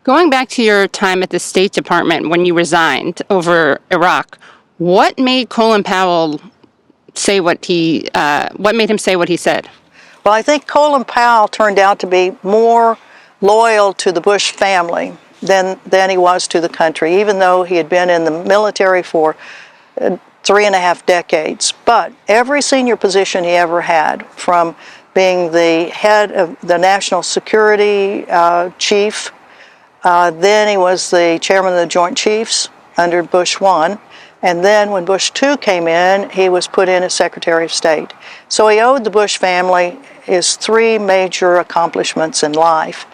Going back to your time at the State Department when you resigned over Iraq, what made Colin Powell say what made him say what he said? Well, I think Colin Powell turned out to be more loyal to the Bush family than he was to the country, even though he had been in the military for 3.5 decades. But every senior position he ever had, from being the head of the National Security Chief, then he was the chairman of the Joint Chiefs under Bush 1, and then when Bush 2 came in, he was put in as Secretary of State. So he owed the Bush family his 3 major accomplishments in life.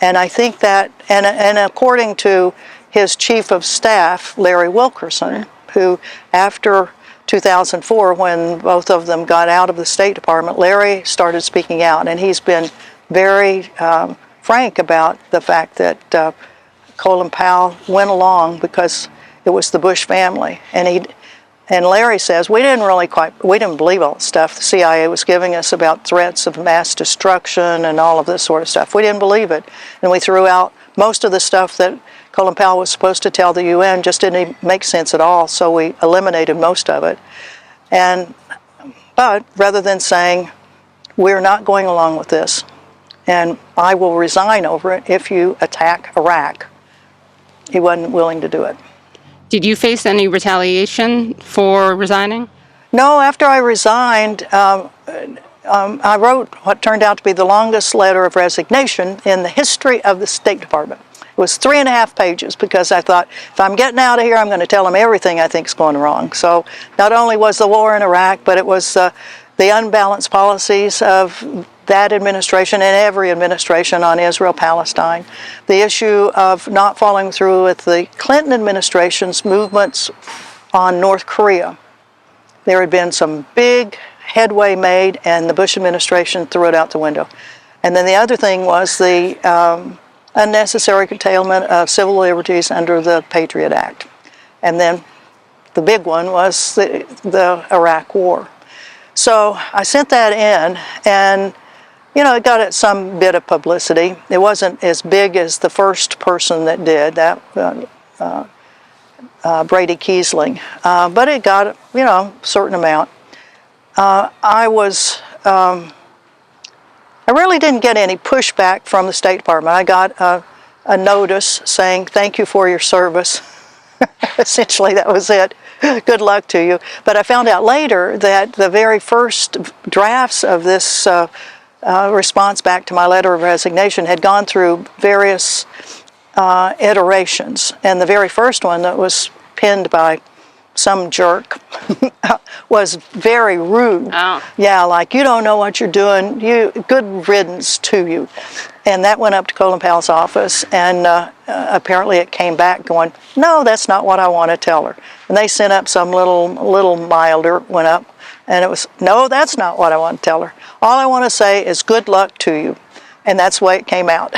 And I think that, and according to his chief of staff, Larry Wilkerson, who after 2004, when both of them got out of the State Department, Larry started speaking out, and he's been very frank about the fact that Colin Powell went along because it was the Bush family. And Larry says, we didn't believe all the stuff the CIA was giving us about threats of mass destruction and all of this sort of stuff. We didn't believe it. And we threw out most of the stuff that Colin Powell was supposed to tell the UN, just didn't make sense at all, so we eliminated most of it. But rather than saying, we're not going along with this, and I will resign over it if you attack Iraq, he wasn't willing to do it. Did you face any retaliation for resigning? No, after I resigned, I wrote what turned out to be the longest letter of resignation in the history of the State Department. It was 3.5 pages because I thought, if I'm getting out of here, I'm going to tell them everything I think is going wrong. So not only was the war in Iraq, but it was the unbalanced policies of that administration and every administration on Israel-Palestine, the issue of not following through with the Clinton administration's movements on North Korea. There had been some big headway made, and the Bush administration threw it out the window. And then the other thing was the unnecessary curtailment of civil liberties under the Patriot Act. And then the big one was the Iraq War. So I sent that in, and it got some bit of publicity. It wasn't as big as the first person that did that, Brady Kiesling, but it got a certain amount. I really didn't get any pushback from the State Department. I got a notice saying, thank you for your service. Essentially, that was it. Good luck to you. But I found out later that the very first drafts of this response back to my letter of resignation had gone through various iterations. And the very first one that was penned by some jerk was very rude. Oh. Yeah, like, you don't know what you're doing. Good riddance to you. And that went up to Colin Powell's office, and apparently it came back going, no, that's not what I want to tell her. And they sent up some little milder, went up, and it was, no, that's not what I want to tell her. All I want to say is good luck to you. And that's the way it came out.